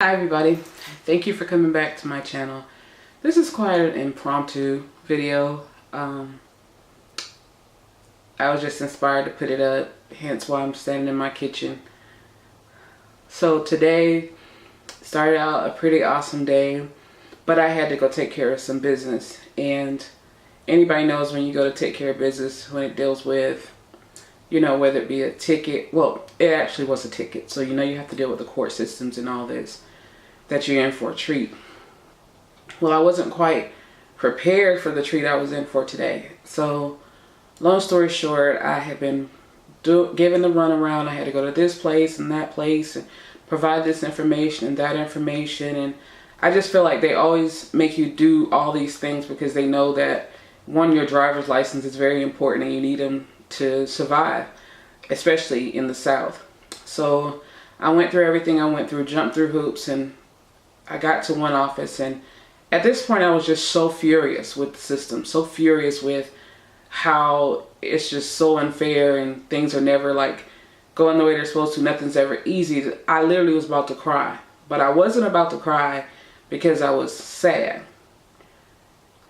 Hi everybody, thank you for coming back to my channel. This is quite an impromptu video. I was just inspired to put it up, hence why I'm standing in my kitchen. So today started out a pretty awesome day, but I had to go take care of some business. And anybody knows when you go to take care of business, when it deals with, you know, whether it be a ticket, well, it actually was a ticket. So, you know, you have to deal with the court systems and all this, that you're in for a treat. Well, I wasn't quite prepared for the treat I was in for today. So, long story short, I had been given the runaround. I had to go to this place and that place and provide this information and that information. And I just feel like they always make you do all these things because they know that, one, your driver's license is very important and you need them to survive, especially in the South. So I went through everything I went through, jumped through hoops, and I got to one office. And at this point I was just so furious with the system, so furious with how it's just so unfair and things are never like going the way they're supposed to. Nothing's ever easy. I literally was about to cry, but I wasn't about to cry because I was sad.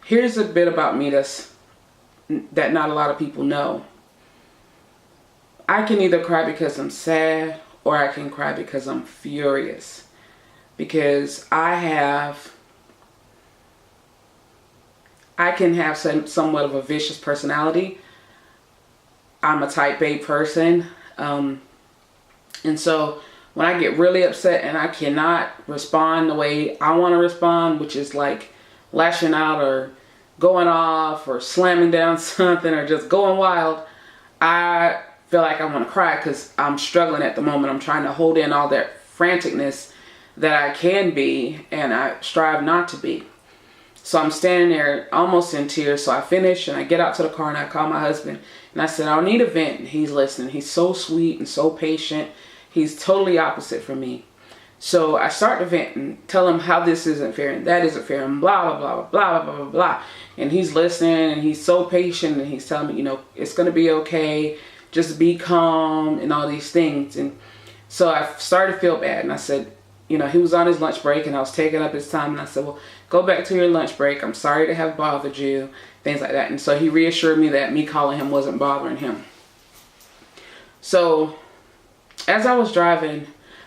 Here's a bit about me that not a lot of people know. I can either cry because I'm sad or I can cry because I'm furious. Because I can have somewhat of a vicious personality. I'm a type A person. And so when I get really upset and I cannot respond the way I want to respond, which is like lashing out or going off or slamming down something or just going wild, I feel like I want to cry because I'm struggling at the moment. I'm trying to hold in all that franticness that I can be and I strive not to be. So I'm standing there almost in tears. So I finish and I get out to the car and I call my husband and I said, I need a vent. And he's listening. He's so sweet and so patient. He's totally opposite from me. So I start to vent and tell him how this isn't fair and that isn't fair and blah, blah, blah, blah, blah, blah, blah. And he's listening and he's so patient and he's telling me, you know, it's going to be okay. Just be calm and all these things. And so I started to feel bad. And I said, you know, he was on his lunch break and I was taking up his time. And I said, well, go back to your lunch break. I'm sorry to have bothered you. Things like that. And so he reassured me that me calling him wasn't bothering him. So as I was driving,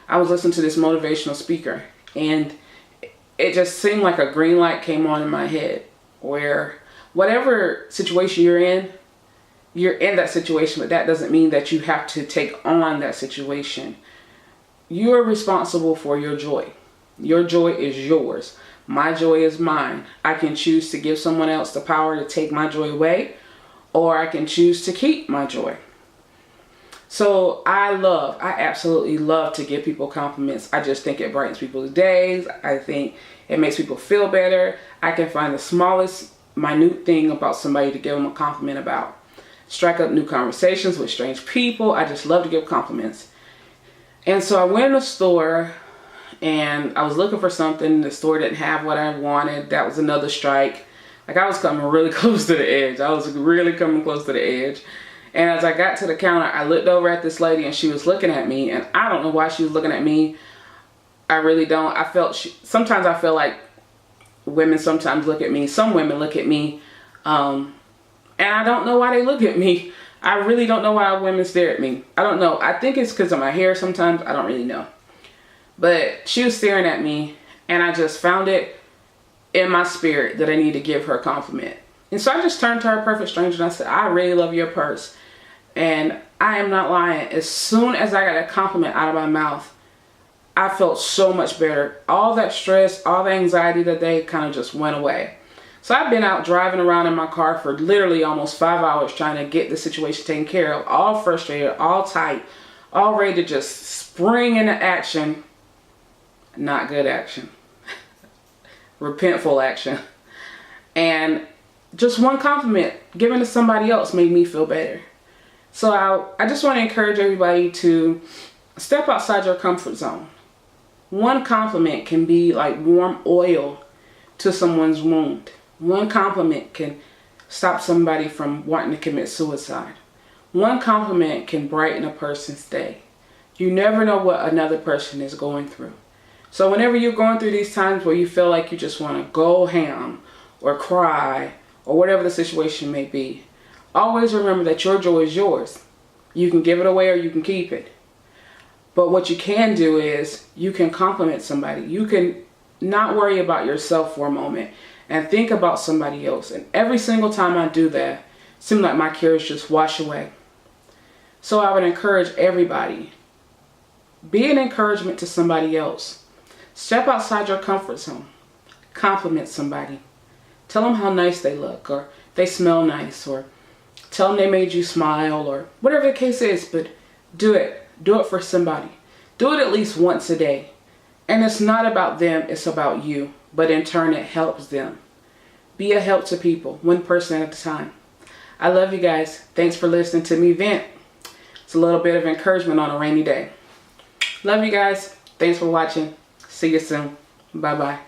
I was listening to this motivational speaker. And it just seemed like a green light came on in my head. Where whatever situation you're in that situation, but that doesn't mean that you have to take on that situation. You are responsible for your joy. Your joy is yours. My joy is mine. I can choose to give someone else the power to take my joy away, or I can choose to keep my joy. So I absolutely love to give people compliments. I just think it brightens people's days. I think it makes people feel better. I can find the smallest, minute thing about somebody to give them a compliment about. Strike up new conversations with strange people. I just love to give compliments. And so I went in the store and I was looking for something. The store didn't have what I wanted. That was another strike. Like I was coming really close to the edge. I was really coming close to the edge. And as I got to the counter, I looked over at this lady and she was looking at me. And I don't know why she was looking at me. I really don't. Sometimes I feel like women sometimes look at me. Some women look at me. And I don't know why they look at me. I really don't know why women stare at me. I don't know. I think it's because of my hair sometimes. I don't really know. But she was staring at me and I just found it in my spirit that I need to give her a compliment. And so I just turned to her, perfect stranger, and I said, I really love your purse. And I am not lying. As soon as I got a compliment out of my mouth, I felt so much better. All that stress, all the anxiety that day kind of just went away. So I've been out driving around in my car for literally almost 5 hours trying to get the situation taken care of. All frustrated, all tight, all ready to just spring into action. Not good action. Repentful action. And just one compliment given to somebody else made me feel better. So I just want to encourage everybody to step outside your comfort zone. One compliment can be like warm oil to someone's wound. One compliment can stop somebody from wanting to commit suicide. One compliment can brighten a person's day. You never know what another person is going through. So whenever you're going through these times where you feel like you just want to go ham or cry or whatever the situation may be, always remember that your joy is yours. You can give it away or you can keep it. But what you can do is you can compliment somebody. You can not worry about yourself for a moment and think about somebody else. And every single time I do that, it seems like my cares just wash away. So I would encourage everybody, be an encouragement to somebody else. Step outside your comfort zone. Compliment somebody. Tell them how nice they look, or they smell nice, or tell them they made you smile, or whatever the case is. But do it. Do it for somebody. Do it at least once a day. And it's not about them, it's about you. But in turn, it helps them. Be a help to people, one person at a time. I love you guys. Thanks for listening to me vent. It's a little bit of encouragement on a rainy day. Love you guys. Thanks for watching. See you soon. Bye-bye.